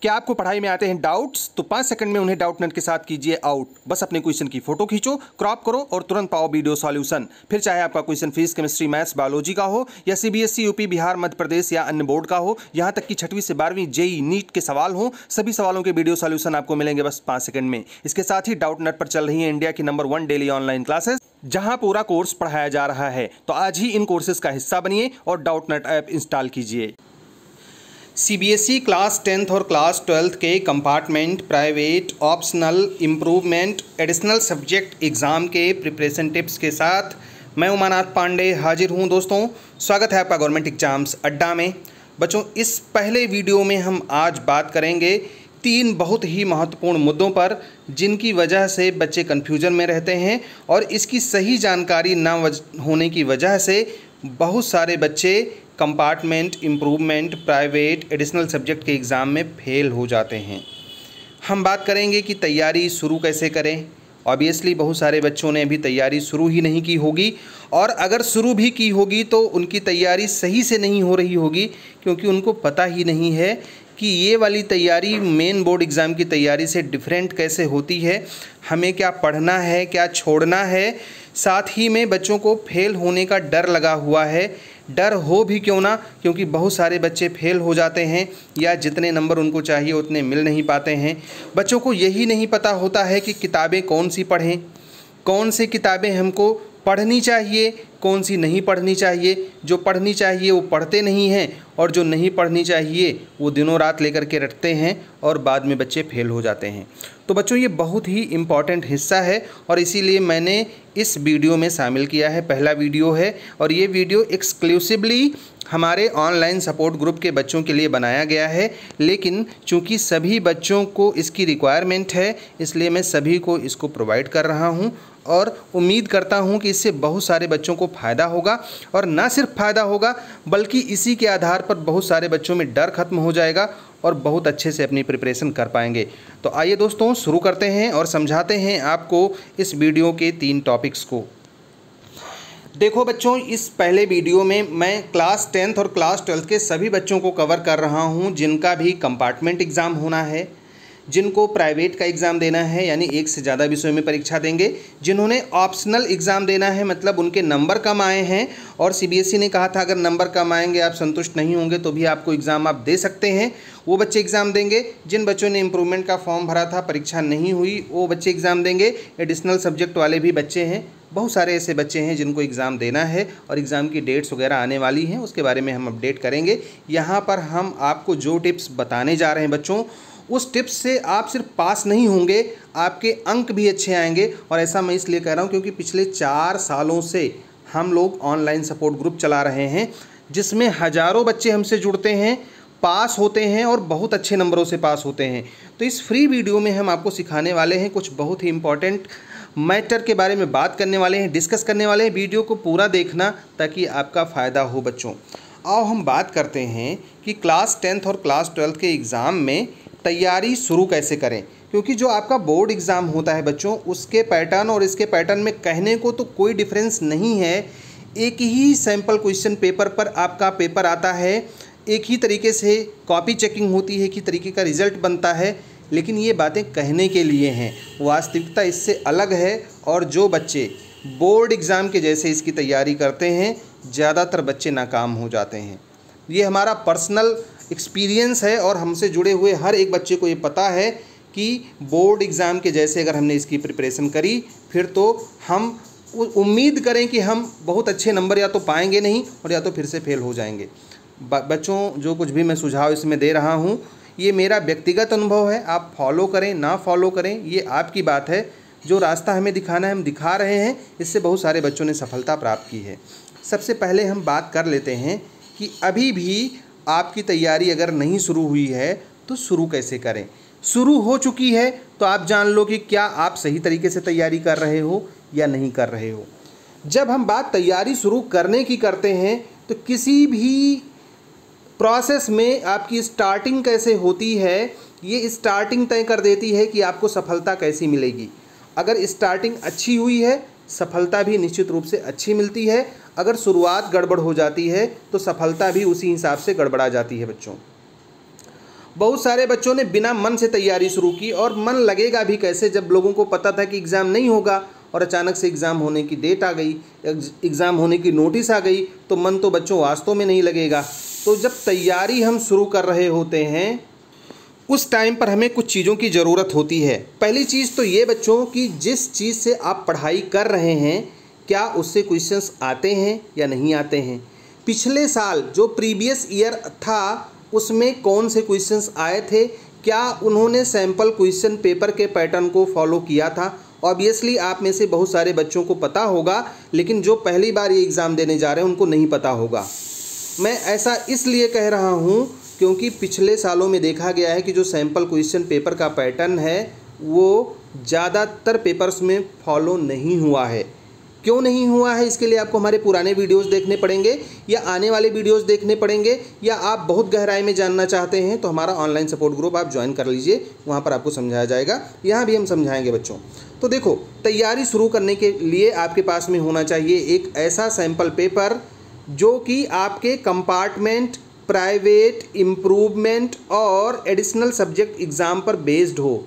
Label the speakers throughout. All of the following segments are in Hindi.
Speaker 1: क्या आपको पढ़ाई में आते हैं डाउट्स? तो 5 सेकंड में उन्हें डाउटनट के साथ कीजिए आउट। बस अपने क्वेश्चन की फोटो खींचो, क्रॉप करो और तुरंत पाओ वीडियो सॉल्यूशन। फिर चाहे आपका question physics, chemistry, maths, biology का हो या सीबीएसई, यूपी, बिहार, मध्य प्रदेश या अन्य बोर्ड का हो, यहां तक कि 6वीं से 12वीं जेई नीट के सवाल हो, सभी सवालों के वीडियो सॉल्यूशन आपको मिलेंगे बस 5 सेकंड में। इसके साथ ही डाउटनट पर चल रही है इंडिया की नंबर 1 डेली ऑनलाइन क्लासेस, जहां पूरा कोर्स पढ़ाया जा रहा है। तो आज ही इन कोर्सेज का हिस्सा बनिए और डाउटनट ऐप इंस्टॉल कीजिए। सीबीएसई क्लास 10th और क्लास 12th के compartment, private, optional, improvement, additional subject exam के प्रिपरेशन टिप्स के साथ मैं उमानाथ पांडे हाजिर हूं। दोस्तों, स्वागत है आपका गवर्नमेंट एग्जाम्स अड्डा में। बच्चों, इस पहले वीडियो में हम आज बात करेंगे 3 बहुत ही महत्वपूर्ण मुद्दों पर, जिनकी वजह से बच्चे कन्फ्यूजन में रहते हैं और इसकी सही जानकारी न होने की वजह से बहुत सारे बच्चे compartment, improvement, private, additional subject के एग्ज़ाम में फेल हो जाते हैं। हम बात करेंगे कि तैयारी शुरू कैसे करें। ऑब्वियसली बहुत सारे बच्चों ने अभी तैयारी शुरू ही नहीं की होगी, और अगर शुरू भी की होगी तो उनकी तैयारी सही से नहीं हो रही होगी, क्योंकि उनको पता ही नहीं है कि ये वाली तैयारी मेन बोर्ड एग्ज़ाम की तैयारी से डिफरेंट कैसे होती है, हमें क्या पढ़ना है, क्या छोड़ना है। साथ ही में बच्चों को फेल होने का डर लगा हुआ है। डर हो भी क्यों ना, क्योंकि बहुत सारे बच्चे फेल हो जाते हैं या जितने नंबर उनको चाहिए उतने मिल नहीं पाते हैं। बच्चों को यही नहीं पता होता है कि किताबें कौन सी पढ़ें, कौन सी किताबें हमको पढ़नी चाहिए, कौन सी नहीं पढ़नी चाहिए। जो पढ़नी चाहिए वो पढ़ते नहीं हैं, और जो नहीं पढ़नी चाहिए वो दिनों रात लेकर के रटते हैं और बाद में बच्चे फेल हो जाते हैं। तो बच्चों, ये बहुत ही इम्पॉर्टेंट हिस्सा है और इसीलिए मैंने इस वीडियो में शामिल किया है। पहला वीडियो है और ये वीडियो एक्सक्लूसिवली हमारे ऑनलाइन सपोर्ट ग्रुप के बच्चों के लिए बनाया गया है, लेकिन चूंकि सभी बच्चों को इसकी रिक्वायरमेंट है, इसलिए मैं सभी को इसको प्रोवाइड कर रहा हूं और उम्मीद करता हूं कि इससे बहुत सारे बच्चों को फ़ायदा होगा। और ना सिर्फ फ़ायदा होगा, बल्कि इसी के आधार पर बहुत सारे बच्चों में डर खत्म हो जाएगा और बहुत अच्छे से अपनी प्रिपरेशन कर पाएंगे। तो आइए दोस्तों, शुरू करते हैं और समझाते हैं आपको इस वीडियो के 3 टॉपिक्स को। देखो बच्चों, इस पहले वीडियो में मैं क्लास 10th और क्लास 12th के सभी बच्चों को कवर कर रहा हूं, जिनका भी कंपार्टमेंट एग्ज़ाम होना है, जिनको प्राइवेट का एग्ज़ाम देना है यानी 1 से ज़्यादा विषयों में परीक्षा देंगे, जिन्होंने ऑप्शनल एग्ज़ाम देना है मतलब उनके नंबर कम आए हैं और सीबीएसई ने कहा था अगर नंबर कम आएंगे, आप संतुष्ट नहीं होंगे तो भी आपको एग्ज़ाम आप दे सकते हैं, वो बच्चे एग्ज़ाम देंगे। जिन बच्चों ने इम्प्रूवमेंट का फॉर्म भरा था, परीक्षा नहीं हुई, वो बच्चे एग्ज़ाम देंगे। एडिशनल सब्जेक्ट वाले भी बच्चे हैं, बहुत सारे ऐसे बच्चे हैं जिनको एग्ज़ाम देना है और एग्ज़ाम की डेट्स वगैरह आने वाली हैं, उसके बारे में हम अपडेट करेंगे। यहाँ पर हम आपको जो टिप्स बताने जा रहे हैं बच्चों, उस टिप्स से आप सिर्फ पास नहीं होंगे, आपके अंक भी अच्छे आएंगे। और ऐसा मैं इसलिए कह रहा हूँ क्योंकि पिछले 4 सालों से हम लोग ऑनलाइन सपोर्ट ग्रुप चला रहे हैं, जिसमें हज़ारों बच्चे हमसे जुड़ते हैं, पास होते हैं और बहुत अच्छे नंबरों से पास होते हैं। तो इस फ्री वीडियो में हम आपको सिखाने वाले हैं कुछ बहुत ही इम्पॉर्टेंट मैटर के बारे में बात करने वाले हैं, डिस्कस करने वाले हैं। वीडियो को पूरा देखना ताकि आपका फ़ायदा हो। बच्चों, आओ हम बात करते हैं कि क्लास 10th और क्लास 12th के एग्ज़ाम में तैयारी शुरू कैसे करें, क्योंकि जो आपका बोर्ड एग्ज़ाम होता है बच्चों, उसके पैटर्न और इसके पैटर्न में कहने को तो कोई डिफरेंस नहीं है। एक ही सैम्पल क्वेश्चन पेपर पर आपका पेपर आता है, एक ही तरीके से कॉपी चेकिंग होती है, एक ही तरीके का रिज़ल्ट बनता है, लेकिन ये बातें कहने के लिए हैं। वास्तविकता इससे अलग है। और जो बच्चे बोर्ड एग्ज़ाम के जैसे इसकी तैयारी करते हैं, ज़्यादातर बच्चे नाकाम हो जाते हैं। ये हमारा पर्सनल एक्सपीरियंस है और हमसे जुड़े हुए हर एक बच्चे को ये पता है कि बोर्ड एग्ज़ाम के जैसे अगर हमने इसकी प्रिपरेशन करी, फिर तो हम उम्मीद करें कि हम बहुत अच्छे नंबर या तो पाएंगे नहीं और या तो फिर से फेल हो जाएंगे। बच्चों, जो कुछ भी मैं सुझाव इसमें दे रहा हूँ, ये मेरा व्यक्तिगत अनुभव है। आप फॉलो करें ना फॉलो करें, ये आपकी बात है। जो रास्ता हमें दिखाना है हम दिखा रहे हैं, इससे बहुत सारे बच्चों ने सफलता प्राप्त की है। सबसे पहले हम बात कर लेते हैं कि अभी भी आपकी तैयारी अगर नहीं शुरू हुई है तो शुरू कैसे करें। शुरू हो चुकी है तो आप जान लो कि क्या आप सही तरीके से तैयारी कर रहे हो या नहीं कर रहे हो। जब हम बात तैयारी शुरू करने की करते हैं तो किसी भी प्रोसेस में आपकी स्टार्टिंग कैसे होती है, ये स्टार्टिंग तय कर देती है कि आपको सफलता कैसी मिलेगी। अगर स्टार्टिंग अच्छी हुई है, सफलता भी निश्चित रूप से अच्छी मिलती है। अगर शुरुआत गड़बड़ हो जाती है तो सफलता भी उसी हिसाब से गड़बड़ा जाती है बच्चों। बहुत सारे बच्चों ने बिना मन से तैयारी शुरू की, और मन लगेगा भी कैसे जब लोगों को पता था कि एग्ज़ाम नहीं होगा और अचानक से एग्ज़ाम होने की डेट आ गई, एग्ज़ाम होने की नोटिस आ गई, तो मन तो बच्चों वास्तव में नहीं लगेगा। तो जब तैयारी हम शुरू कर रहे होते हैं उस टाइम पर हमें कुछ चीज़ों की ज़रूरत होती है। पहली चीज़ तो ये बच्चों कि जिस चीज़ से आप पढ़ाई कर रहे हैं क्या उससे क्वेश्चंस आते हैं या नहीं आते हैं। पिछले साल जो प्रीवियस ईयर था उसमें कौन से क्वेश्चंस आए थे, क्या उन्होंने सैम्पल क्वेश्चन पेपर के पैटर्न को फॉलो किया था। ऑब्वियसली आप में से बहुत सारे बच्चों को पता होगा, लेकिन जो पहली बार ये एग्ज़ाम देने जा रहे हैं उनको नहीं पता होगा। मैं ऐसा इसलिए कह रहा हूँ क्योंकि पिछले सालों में देखा गया है कि जो सैम्पल क्वेश्चन पेपर का पैटर्न है वो ज़्यादातर पेपर्स में फॉलो नहीं हुआ है। क्यों नहीं हुआ है, इसके लिए आपको हमारे पुराने वीडियोस देखने पड़ेंगे या आने वाले वीडियोस देखने पड़ेंगे, या आप बहुत गहराई में जानना चाहते हैं तो हमारा ऑनलाइन सपोर्ट ग्रुप आप ज्वाइन कर लीजिए, वहाँ पर आपको समझाया जाएगा, यहाँ भी हम समझाएंगे बच्चों। तो देखो, तैयारी शुरू करने के लिए आपके पास में होना चाहिए एक ऐसा सैम्पल पेपर जो कि आपके कंपार्टमेंट, प्राइवेट, इम्प्रूवमेंट और एडिशनल सब्जेक्ट एग्ज़ाम पर बेस्ड हो।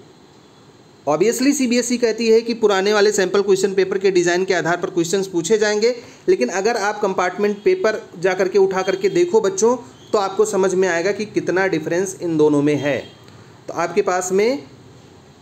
Speaker 1: ऑब्वियसली सीबीएसई कहती है कि पुराने वाले सैम्पल क्वेश्चन पेपर के डिज़ाइन के आधार पर क्वेश्चंस पूछे जाएंगे, लेकिन अगर आप कंपार्टमेंट पेपर जा करके उठा करके देखो बच्चों तो आपको समझ में आएगा कि कितना डिफरेंस इन दोनों में है। तो आपके पास में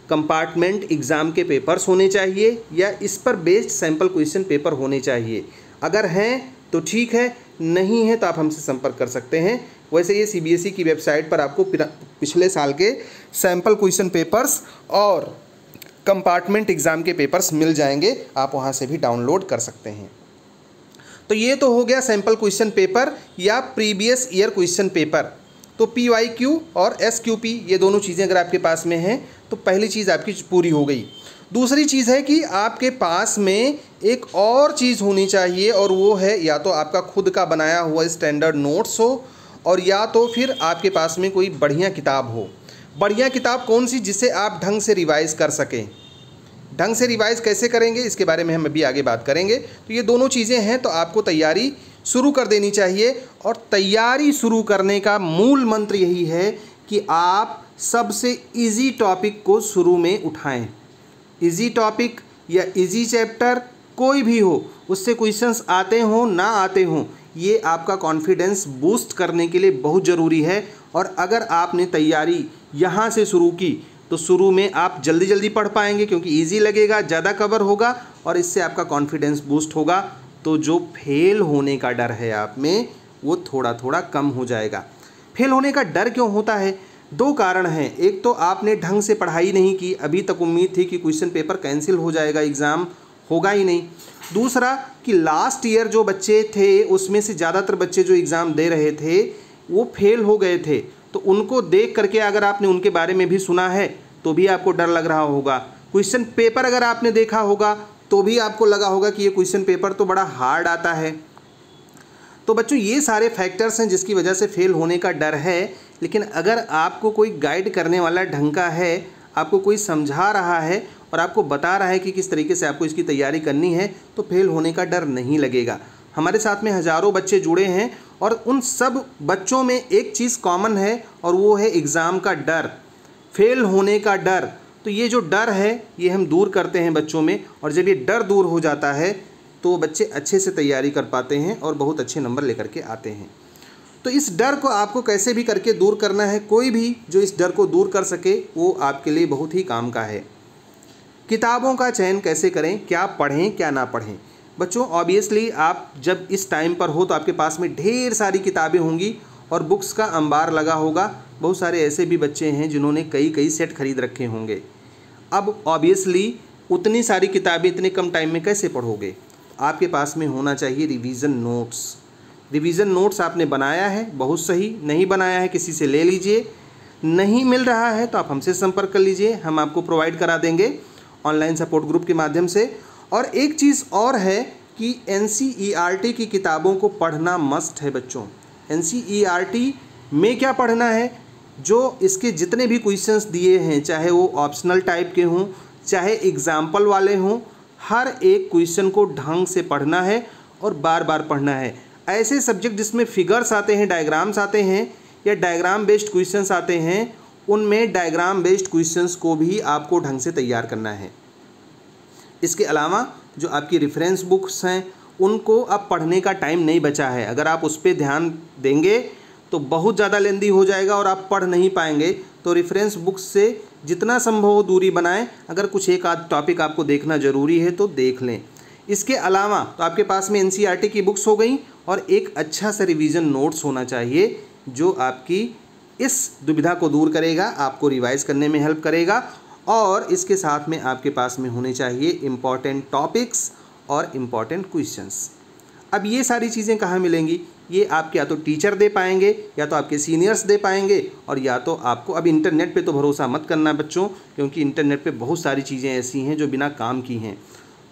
Speaker 1: कंपार्टमेंट एग्ज़ाम के पेपर्स होने चाहिए या इस पर बेस्ड सैम्पल क्वेश्चन पेपर होने चाहिए। अगर हैं तो ठीक है, नहीं है तो आप हमसे संपर्क कर सकते हैं। वैसे ये सीबीएसई की वेबसाइट पर आपको पिछले साल के सैम्पल क्वेश्चन पेपर्स और कंपार्टमेंट एग्ज़ाम के पेपर्स मिल जाएंगे, आप वहाँ से भी डाउनलोड कर सकते हैं। तो ये तो हो गया सैम्पल क्वेश्चन पेपर या प्रीवियस ईयर क्वेश्चन पेपर। तो PYQ और SQP ये दोनों चीज़ें अगर आपके पास में हैं तो पहली चीज़ आपकी पूरी हो गई। दूसरी चीज़ है कि आपके पास में एक और चीज़ होनी चाहिए, और वो है या तो आपका खुद का बनाया हुआ स्टैंडर्ड नोट्स हो, और या तो फिर आपके पास में कोई बढ़िया किताब हो। बढ़िया किताब कौन सी, जिसे आप ढंग से रिवाइज़ कर सकें। ढंग से रिवाइज़ कैसे करेंगे इसके बारे में हम अभी आगे बात करेंगे। तो ये दोनों चीज़ें हैं, तो आपको तैयारी शुरू कर देनी चाहिए। और तैयारी शुरू करने का मूल मंत्र यही है कि आप सबसे इजी टॉपिक को शुरू में उठाएं। इजी टॉपिक या इजी चैप्टर कोई भी हो, उससे क्वेश्चंस आते हों ना आते हों, ये आपका कॉन्फिडेंस बूस्ट करने के लिए बहुत ज़रूरी है। और अगर आपने तैयारी यहाँ से शुरू की तो शुरू में आप जल्दी जल्दी पढ़ पाएंगे, क्योंकि इजी लगेगा, ज़्यादा कवर होगा और इससे आपका कॉन्फिडेंस बूस्ट होगा। तो जो फेल होने का डर है आप में वो थोड़ा थोड़ा कम हो जाएगा। फेल होने का डर क्यों होता है? दो कारण हैं। एक तो आपने ढंग से पढ़ाई नहीं की, अभी तक उम्मीद थी कि क्वेश्चन पेपर कैंसिल हो जाएगा, एग्ज़ाम होगा ही नहीं। दूसरा कि लास्ट ईयर जो बच्चे थे उसमें से ज़्यादातर बच्चे जो एग्ज़ाम दे रहे थे वो फेल हो गए थे, तो उनको देख करके अगर आपने उनके बारे में भी सुना है तो भी आपको डर लग रहा होगा। क्वेश्चन पेपर अगर आपने देखा होगा तो भी आपको लगा होगा कि ये क्वेश्चन पेपर तो बड़ा हार्ड आता है। तो बच्चों ये सारे फैक्टर्स हैं जिसकी वजह से फेल होने का डर है। लेकिन अगर आपको कोई गाइड करने वाला ढंग का है, आपको कोई समझा रहा है और आपको बता रहा है कि किस तरीके से आपको इसकी तैयारी करनी है, तो फेल होने का डर नहीं लगेगा। हमारे साथ में हज़ारों बच्चे जुड़े हैं और उन सब बच्चों में एक चीज़ कॉमन है और वो है एग्ज़ाम का डर, फेल होने का डर। तो ये जो डर है ये हम दूर करते हैं बच्चों में, और जब ये डर दूर हो जाता है तो बच्चे अच्छे से तैयारी कर पाते हैं और बहुत अच्छे नंबर लेकर के आते हैं। तो इस डर को आपको कैसे भी करके दूर करना है। कोई भी जो इस डर को दूर कर सके वो आपके लिए बहुत ही काम का है। किताबों का चयन कैसे करें, क्या पढ़ें क्या ना पढ़ें। बच्चों ऑब्वियसली आप जब इस टाइम पर हो तो आपके पास में ढेर सारी किताबें होंगी और बुक्स का अंबार लगा होगा। बहुत सारे ऐसे भी बच्चे हैं जिन्होंने कई सेट खरीद रखे होंगे। अब ऑब्वियसली उतनी सारी किताबें इतने कम टाइम में कैसे पढ़ोगे। आपके पास में होना चाहिए रिवीजन नोट्स। रिवीजन नोट्स आपने बनाया है, बहुत सही। नहीं बनाया है किसी से ले लीजिए। नहीं मिल रहा है तो आप हमसे संपर्क कर लीजिए, हम आपको प्रोवाइड करा देंगे ऑनलाइन सपोर्ट ग्रुप के माध्यम से। और एक चीज़ और है कि NCERT की किताबों को पढ़ना मस्ट है बच्चों। NCERT में क्या पढ़ना है, जो इसके जितने भी क्वेश्चंस दिए हैं, चाहे वो ऑप्शनल टाइप के हों चाहे एग्जाम्पल वाले हों, हर एक क्वेश्चन को ढंग से पढ़ना है और बार बार पढ़ना है। ऐसे सब्जेक्ट जिसमें फिगर्स आते हैं, डायग्राम्स आते हैं, या डायग्राम बेस्ड क्वेश्चंस आते हैं, उनमें डायग्राम बेस्ड क्वेश्चंस को भी आपको ढंग से तैयार करना है। इसके अलावा जो आपकी रेफरेंस बुक्स हैं उनको अब पढ़ने का टाइम नहीं बचा है। अगर आप उस पर ध्यान देंगे तो बहुत ज़्यादा लेंदी हो जाएगा और आप पढ़ नहीं पाएंगे। तो रेफरेंस बुक्स से जितना संभव हो दूरी बनाएं। अगर कुछ एक आध टॉपिक आपको देखना ज़रूरी है तो देख लें। इसके अलावा तो आपके पास में एनसीईआरटी की बुक्स हो गई और एक अच्छा सा रिवीजन नोट्स होना चाहिए जो आपकी इस दुविधा को दूर करेगा, आपको रिवाइज करने में हेल्प करेगा। और इसके साथ में आपके पास में होने चाहिए इम्पॉर्टेंट टॉपिक्स और इम्पॉर्टेंट क्वेश्चंस। अब ये सारी चीज़ें कहाँ मिलेंगी? ये आपके या तो टीचर दे पाएंगे या तो आपके सीनियर्स दे पाएंगे और या तो आपको, अब इंटरनेट पे तो भरोसा मत करना बच्चों, क्योंकि इंटरनेट पे बहुत सारी चीज़ें ऐसी हैं जो बिना काम की हैं।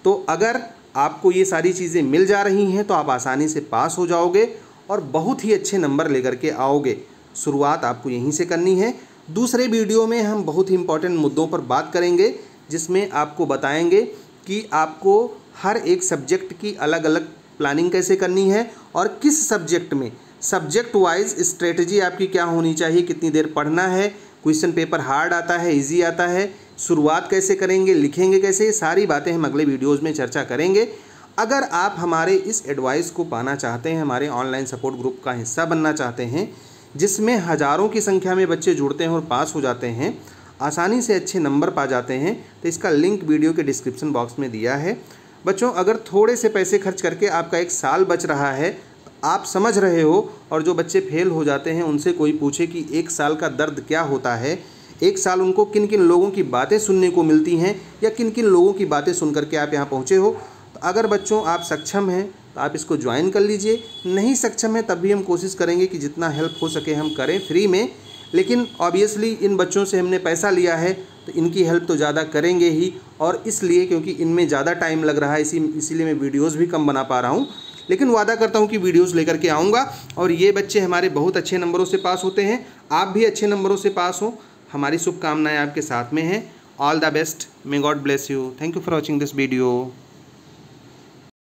Speaker 1: तो अगर आपको ये सारी चीज़ें मिल जा रही हैं तो आप आसानी से पास हो जाओगे और बहुत ही अच्छे नंबर लेकर के आओगे। शुरुआत आपको यहीं से करनी है। दूसरे वीडियो में हम बहुत ही इंपॉर्टेंट मुद्दों पर बात करेंगे जिसमें आपको बताएंगे कि आपको हर एक सब्जेक्ट की अलग अलग प्लानिंग कैसे करनी है और किस सब्जेक्ट में सब्जेक्ट वाइज स्ट्रेटजी आपकी क्या होनी चाहिए, कितनी देर पढ़ना है, क्वेश्चन पेपर हार्ड आता है, इजी आता है, शुरुआत कैसे करेंगे, लिखेंगे कैसे, सारी बातें हम अगले वीडियोज़ में चर्चा करेंगे। अगर आप हमारे इस एडवाइस को पाना चाहते हैं, हमारे ऑनलाइन सपोर्ट ग्रुप का हिस्सा बनना चाहते हैं जिसमें हज़ारों की संख्या में बच्चे जुड़ते हैं और पास हो जाते हैं, आसानी से अच्छे नंबर पा जाते हैं, तो इसका लिंक वीडियो के डिस्क्रिप्शन बॉक्स में दिया है। बच्चों, अगर थोड़े से पैसे खर्च करके आपका एक साल बच रहा है, आप समझ रहे हो, और जो बच्चे फेल हो जाते हैं उनसे कोई पूछे कि एक साल का दर्द क्या होता है, एक साल उनको किन किन लोगों की बातें सुनने को मिलती हैं या किन किन लोगों की बातें सुन करके आप यहाँ पहुँचे हो, तो अगर बच्चों आप सक्षम हैं तो आप इसको ज्वाइन कर लीजिए। नहीं सक्षम है तब भी हम कोशिश करेंगे कि जितना हेल्प हो सके हम करें फ्री में, लेकिन ऑब्वियसली इन बच्चों से हमने पैसा लिया है तो इनकी हेल्प तो ज़्यादा करेंगे ही, और इसलिए क्योंकि इनमें ज़्यादा टाइम लग रहा है इसीलिए मैं वीडियोज़ भी कम बना पा रहा हूँ। लेकिन वादा करता हूँ कि वीडियोज़ लेकर के आऊँगा और ये बच्चे हमारे बहुत अच्छे नंबरों से पास होते हैं। आप भी अच्छे नंबरों से पास हो, हमारी शुभकामनाएँ आपके साथ में हैं। All the best, may God bless you. Thank you for watching this video.